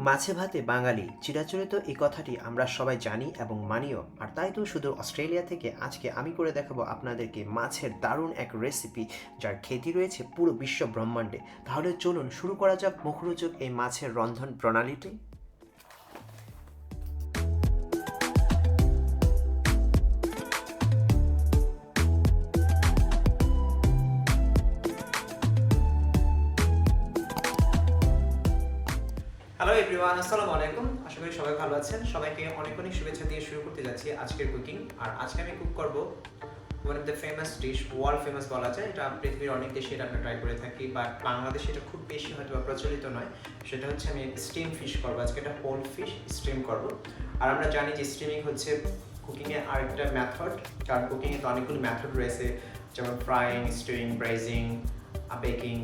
মাছে ভাতে বাঙালি চিরাচরিত এই কথাটি আমরা সবাই জানি এবং মানিও। আর তাই তো শুধু অস্ট্রেলিয়া থেকে আজকে আমি করে দেখাবো আপনাদেরকে মাছের দারুণ এক রেসিপি, যার খ্যাতি রয়েছে পুরো বিশ্ব ব্রহ্মাণ্ডে। তাহলে চলুন শুরু করা যাক মুখরোচক এই মাছের রন্ধন প্রণালীটি। হ্যালো এভরিওয়ান, আসসালামু আলাইকুম। আশা করি সবাই ভালো আছেন। সবাইকে অনেক অনেক শুভেচ্ছা দিয়ে শুরু করতে যাচ্ছি আজকের কুকিং। আর আজকে আমি কুক করব one of the famous dish, world famous বলা যায়। এটা পৃথিবীর অনেক দেশে এটা আমরা ট্রাই করে থাকি, বাট বাংলাদেশে এটা খুব বেশি হয়তো প্রচলিত নয়। সেটা হচ্ছে আমি স্টিম ফিশ করবো আজকে। এটা হোল ফিশ স্টিম করব। আর আমরা জানি যে স্টিমিং হচ্ছে কুকিংয়ের আরেকটা মেথড, কারণ কুকিংয়ে তো অনেকগুলো মেথড রয়েছে, যেমন ফ্রাইং, স্টিউইং, ব্রাইজিং, বেকিং।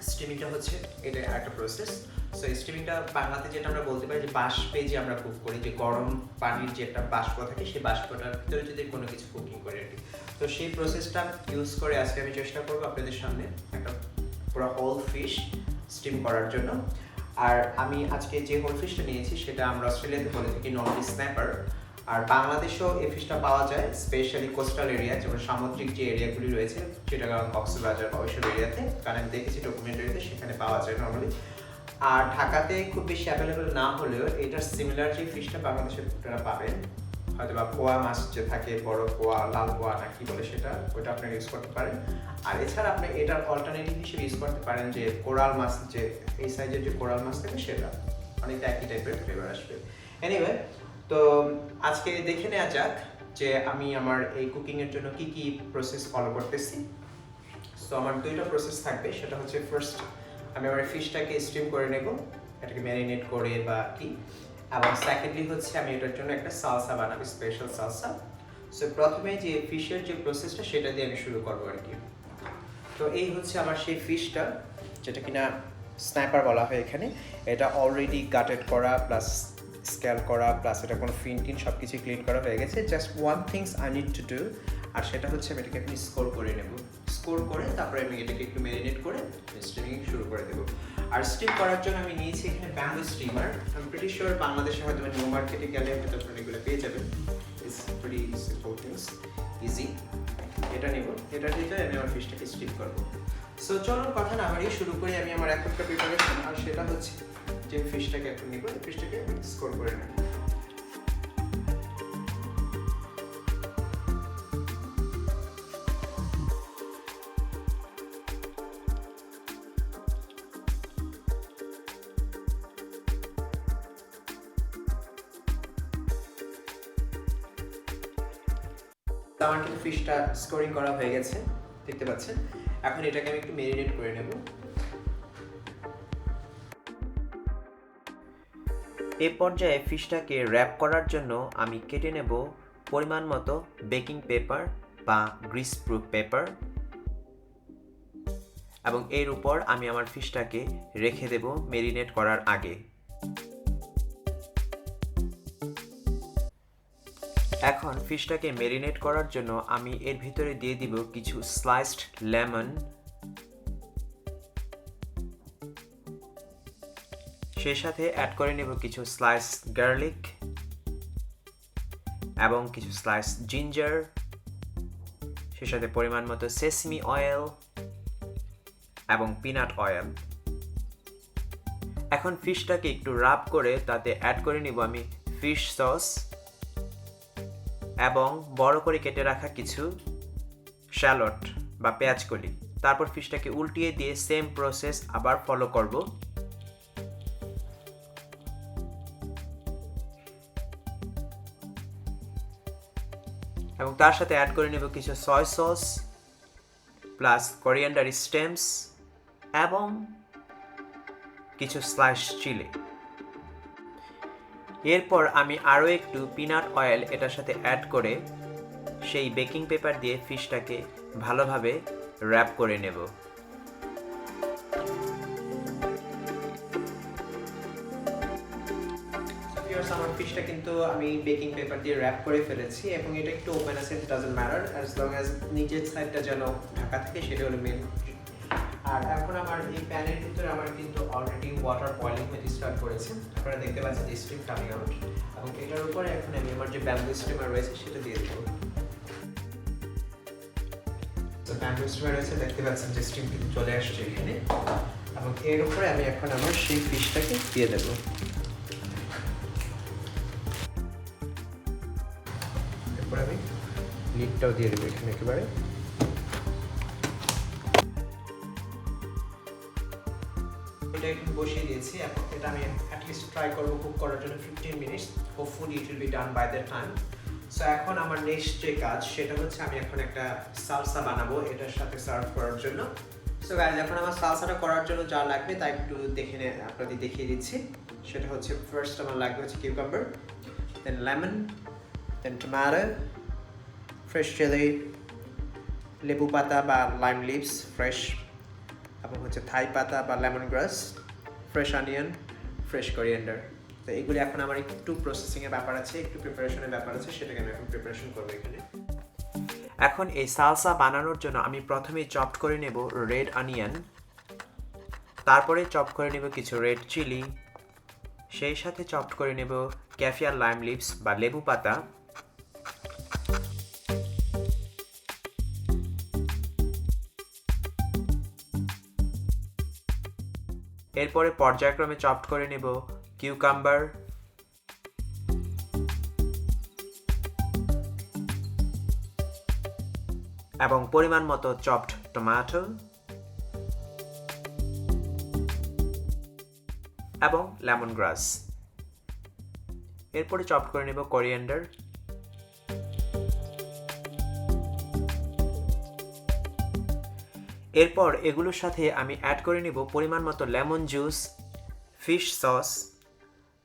স্টিমিংটা হচ্ছে এটা একটা প্রসেস। সো স্টিমিংটা বাংলাতে যেটা আমরা বলতে পারি যে বাষ্পে যে আমরা কুক করি, যে গরম পানির যে একটা বাষ্প থাকে, সেই বাষ্পটার ভিতরে যদি কোনো কিছু কুকিং করি আর কি। তো সেই প্রসেসটা ইউজ করে আজকে আমি চেষ্টা করবো আপনাদের সামনে একটা পুরো হোল ফিশ স্টিম করার জন্য। আর আমি আজকে যে হোল ফিশটা নিয়েছি সেটা আমরা অস্ট্রেলিয়াতে বলে থাকি নর্মালি স্ন্যাপার। আর বাংলাদেশেও এই ফিশটা পাওয়া যায়, স্পেশালি কোস্টাল এরিয়া, যেমন সামুদ্রিক যে এরিয়াগুলি রয়েছে, চিটাগাং, কক্সবাজার বা ওইসব এরিয়াতে, কারণ আমি দেখেছি ডকুমেন্টারিতে, সেখানে পাওয়া যায় নর্মালি। আর ঢাকাতে খুব বেশি অ্যাভেলেবল না হলেও এটার সিমিলার যে ফিশটা বাংলাদেশে আপনারা পাবেন, হয়তো বা পোয়া মাছ যে থাকে, বড় পোয়া, লাল পোয়া না কি বলে সেটা, ওইটা আপনারা ইউজ করতে পারেন। আর এছাড়া আপনি এটার অল্টারনেটিভ হিসেবে ইউজ করতে পারেন যে কোরাল মাছ, যে এই সাইজের যে কোরাল মাছ থাকে, সেটা অনেকটা একই টাইপের ফ্লেভার আসবে। এনিওয়ে, তো আজকে দেখে নেওয়া যাক যে আমি আমার এই কুকিংয়ের জন্য কি কি প্রসেস ফলো করতেছি। সো আমার দুইটা প্রসেস থাকবে। সেটা হচ্ছে ফার্স্ট, আমি আমার ফিশটাকে স্টিম করে নেব, এটাকে ম্যারিনেট করে বা কি। এবং সেকেন্ডলি হচ্ছে আমি এটার জন্য একটা সালসা বানাবো, স্পেশাল সালসা। সো প্রথমে যে ফিশের যে প্রসেসটা সেটা দিয়ে আমি শুরু করবো আর কি। তো এই হচ্ছে আমার সেই ফিশটা, যেটা কিনা স্ন্যাপার বলা হয় এখানে। এটা অলরেডি গাটেড করা, প্লাস স্ক্যাল করা, প্লাস এটা কোনো ফিন টিন সব কিছু ক্লিন করা হয়ে গেছে। Just one things I need to do, আর সেটা হচ্ছে আমি এটাকে আপনি স্কোর করে নেব। স্কোর করে তারপরে আমি এটাকে একটু ম্যারিনেট করে স্টিমিং শুরু করে দেবো। আর স্টিম করার জন্য আমি নিয়েছি এখানে ব্যাম্বু স্টিমার। আমি প্রিটি শিওর বাংলাদেশে হয়তো নিউ মার্কেটে গেলে হয়তো আপনারা এগুলো পেয়ে যাবেন। It's pretty simple things, easy. এটা নেব, এটা দিয়ে আমি আমার ফিশটাকে স্টিম করবো। সো চলুন কথা না বাড়িয়ে শুরু করি আমি আমার একটা প্রিপারেশন। আর সেটা হচ্ছে যে ফিশটাকে এখন নিব, এই ফিশটাকে স্কোর করে নেব। আমার কিন্তু ফিশটা স্কোরিং করা হয়ে গেছে, দেখতে পাচ্ছেন। এখন এটাকে আমি একটু ম্যারিনেট করে নেব। এই পর্যায়ে ফিশটাকে র্যাপ করার জন্য আমি কেটে নেব পরিমাণ মতো বেকিং পেপার বা গ্রিস প্রুফ পেপার, এবং এর উপর আমি আমার ফিশটাকে রেখে দেব ম্যারিনেট করার আগে। এখন ফিশটাকে ম্যারিনেট করার জন্য আমি এর ভিতরে দিয়ে দিব কিছু স্লাইসড লেমন, সেই সাথে অ্যাড করে নেব কিছু স্লাইস গার্লিক এবং কিছু স্লাইস জিঞ্জার, সেই সাথে পরিমাণ মতো সেসমি অয়েল এবং পিনাট অয়েল। এখন ফিশটাকে একটু রাব করে তাতে অ্যাড করে নিব আমি ফিশ সস এবং বড় করে কেটে রাখা কিছু শ্যালট বা পেঁয়াজকলি। তারপর ফিশটাকে উল্টিয়ে দিয়ে সেম প্রসেস আবার ফলো করব। এবং তার সাথে অ্যাড করে নেব কিছু সয় সস প্লাস কোরিয়ান্ডার স্টেমস এবং কিছু স্লাইস চিলি। এরপর আমি আরও একটু পিনাট অয়েল এটার সাথে অ্যাড করে সেই বেকিং পেপার দিয়ে ফিশটাকে ভালোভাবে র্যাপ করে নেব। আমার ফিশটা কিন্তু আমি বেকিং পেপার দিয়ে র্যাপ করে ফেলেছি, এবং এটা একটু ওপেন আছে, it doesn't matter as long as নিচের সাইডটা যেন ঢাকা থাকে, সেটা হলো মেন। আর এখন আমার এই প্যানের ভিতরে আমার কিন্তু অলরেডি ওয়াটার বয়লিং হতে স্টার্ট করেছে। আপনারা দেখতে পাচ্ছেন যে স্টিম কামিং আউট, এবং এটার উপরে এখন আমি আমার যে ব্যাম্বু স্টিমার রয়েছে সেটা দিয়ে দেবো। তো ব্যাম্বু স্টিমার রয়েছে, দেখতে পাচ্ছেন যে স্টিম কিন্তু চলে আসছে এখানে, এবং এর উপরে আমি এখন আমার সেই ফিশটাকে দিয়ে দেবো। এরপর আমি লিডটাও দিয়ে দেবো এখানে একেবারে। এটা একটু বসিয়ে দিয়েছি, এখন এটা আমি অ্যাটলিস্ট ট্রাই করবো কুক করার জন্য 15 minutes. Hopefully it will be done by that time. So এখন আমার নেক্সট যে কাজ সেটা হচ্ছে আমি এখন একটা সালসা বানাবো এটার সাথে সার্ভ করার জন্য। সো গাইস, এখন আমার সালসাটা করার জন্য যা লাগবে তা একটু দেখে আপনাদের দেখিয়ে দিচ্ছি। সেটা হচ্ছে ফার্স্ট আমার লাগবে হচ্ছে কিউকাম্বার, দেন লেমন, দেন টমেটো, ফ্রেশ চিলি, লেবু পাতা বা লাইম লিভস ফ্রেশ, এবং হচ্ছে থাই পাতা বা লেমন গ্রাস, ফ্রেশ অনিয়ন, ফ্রেশ কোরিয়ান্ডার। তো এইগুলি এখন আমার একটু প্রসেসিংয়ের ব্যাপার আছে, একটু প্রিপারেশনের ব্যাপার আছে, সেটাকে আমি এখন প্রিপারেশন করবো এখানে। এখন এই সালসা বানানোর জন্য আমি প্রথমেই চপড করে নেব রেড অনিয়ন, তারপরে চপ করে নেব কিছু রেড চিলি, সেই সাথে চপড করে নেব ক্যাফিয়ার লাইম লিভস বা লেবু পাতা, এরপরে পর্যায়ক্রমে চপড করে নেব কিউকাম্বার, এবং পরিমাণ মতো চপড টমেটো এবং লেমন গ্রাস। এরপরে চপড করে নেব কোরিয়ান্ডার, এরপর এগুলোর সাথে আমি অ্যাড করে নিব পরিমাণ মতো lemon juice, fish sauce,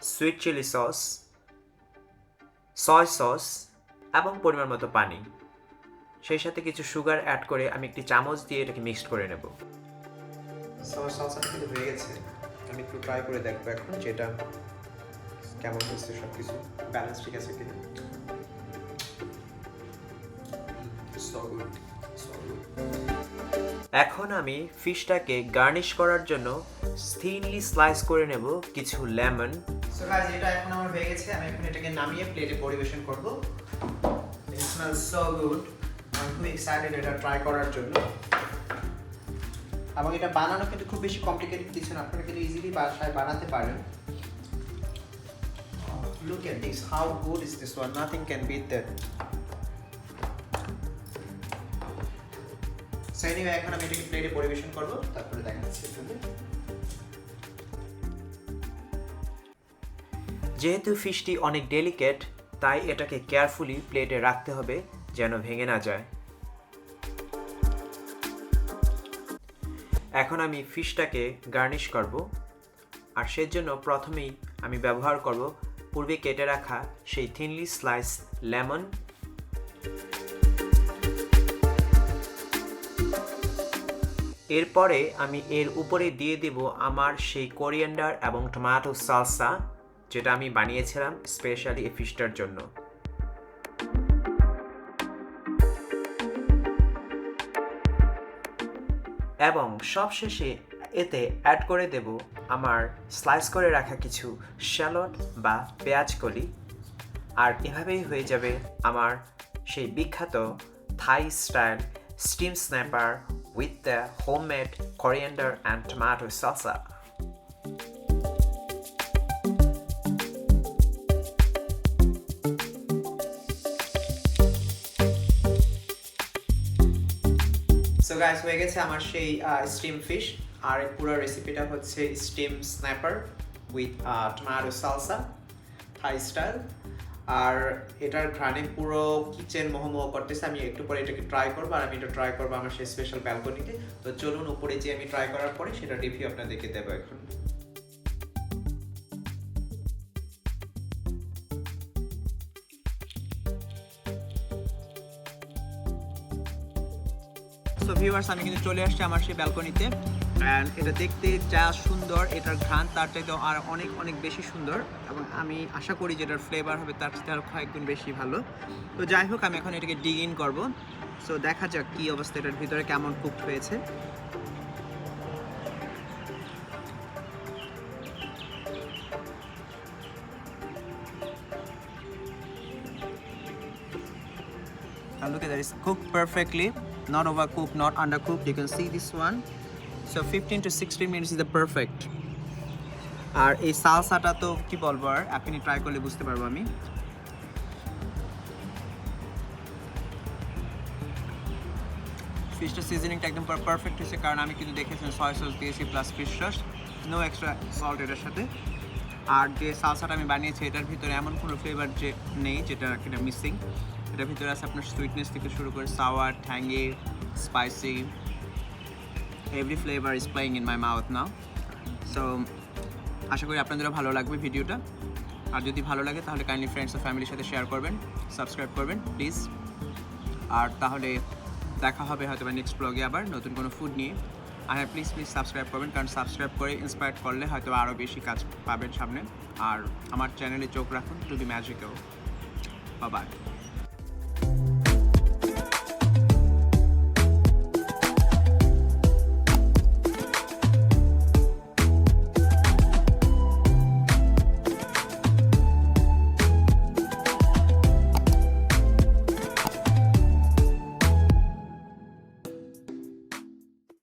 sweet chilli sauce, soy sauce এবং পরিমাণ মতো পানি, সেই সাথে কিছু সুগার অ্যাড করে আমি একটি চামচ দিয়ে এটাকে মিক্সড করে নেব। সসটা কিন্তু হয়ে গেছে, আমি একটু ট্রাই করে দেখবো এখন যেটা কেমন হচ্ছে, সব কিছু ব্যালেন্স ঠিক আছে কিনা। এখন আমি ফিশটাকে গার্নিশ করার জন্য থিনলি স্লাইস করে নেব কিছু লেমন। সো গাইস, এটা এখন আমার হয়ে গেছে, আমি এখন এটাকে নামিয়ে প্লেটে পরিবেশন করব। ইট স্মেলস সো গুড, আমি খুব এক্সাইটেড এটা ট্রাই করার জন্য। এবং এটা বানানো কিন্তু খুব বেশি কমপ্লিকেটেড কিছু না, আপনারা কিন্তু ইজিলি বাসায় বানাতে পারেন। Look at this, how good is this one? Nothing can beat that. So anyway, এখন আমি এটাকে প্লেটে পরিবেশন করব, তারপরে দেখাচ্ছি আপনাদের। যেহেতু ফিশটি অনেক ডেলিকেট, তাই এটাকে কেয়ারফুলি প্লেটে রাখতে হবে যেন ভেঙে না যায়। এখন আমি ফিশটাকে গার্নিশ করব, আর সেজন্য প্রথমেই আমি ব্যবহার করব পূর্বে কেটে রাখা সেই থিনলি স্লাইস লেমন, এরপরে আমি এর উপরে দিয়ে দেব আমার সেই কোরিয়ান্ডার এবং টমেটো সালসা, যেটা আমি বানিয়েছিলাম স্পেশালি এই ফিশটার জন্য। এবং সবশেষে এতে অ্যাড করে দেব আমার স্লাইস করে রাখা কিছু শ্যালট বা পেঁয়াজ কলি, আর এভাবেই হয়ে যাবে আমার সেই বিখ্যাত Thai style steam snapper with the homemade coriander and tomato salsa. So guys, হয়ে গেছে আমার সেই স্টিম ফিশ, আর পুরো রেসিপিটা হচ্ছে steam snapper with tomato salsa Thai style. আর এটার ঘ্রাণে পুরো কিচেন মোহমোহ করতেছে। আমি একটু পরে এটাকে ট্রাই করবো, আর আমি এটা ট্রাই করবো আমার সেই স্পেশাল ব্যালকনিতে। তো চলুন উপরে যে আমি ট্রাই করার পরে সেটা রিভিউ আপনাদেরকে দেবো এখন। সো ভিউয়ার্স, আমি কিন্তু চলে আসছি আমার সেই ব্যালকনিতে, অ্যান্ড এটা দেখতে যা সুন্দর, এটার ঘ্রাণ তার চাইতে আর অনেক অনেক বেশি সুন্দর, এবং আমি আশা করি যেটার ফ্লেভার হবে তার চাইতে আরও কয়েকগুণ বেশি ভালো। তো যাই হোক, আমি এখন এটাকে ডিগ ইন করবো। সো দেখা যাক কী অবস্থা, এটার ভিতরে কেমন কুকড হয়েছে। And look at that, it's cooked perfectly, not overcooked, not undercooked. You can see this one. So 15 to 16 minutes is the perfect. আর এই সালসাটা তো কি বলবো, আর আপনি ট্রাই করলে বুঝতে পারবো আমি। ফিশটা সিজনিংটা একদম পারফেক্ট হয়েছে, কারণ আমি কিন্তু দেখেছেন সয়া সস দিয়েছি plus fish sauce, no extra salt এটার সাথে। আর যে সালসাটা আমি বানিয়েছি এটার ভিতরে এমন কোনো ফ্লেভার যে নেই যেটা কিনা মিসিং। এটার ভিতরে আছে আপনার সুইটনেস থেকে শুরু করে sour, tangy, spicy, every flavour is playing in my mouth now. So আশা করি আপনাদেরও ভালো লাগবে ভিডিওটা। আর যদি ভালো লাগে তাহলে কাইন্ডলি ফ্রেন্ডস ও ফ্যামিলির সাথে শেয়ার করবেন, সাবস্ক্রাইব করবেন প্লিজ। আর তাহলে দেখা হবে হয়তো বা নেক্সট ব্লগে আবার নতুন কোনো ফুড নিয়ে। আর হ্যাঁ, প্লিজ সাবস্ক্রাইব করবেন, কারণ সাবস্ক্রাইব করে ইন্সপায়ার করলে হয়তো আরও বেশি কাজ পাবেন সামনে। আর আমার চ্যানেলে চোখ রাখুন, to be magical. Bye by.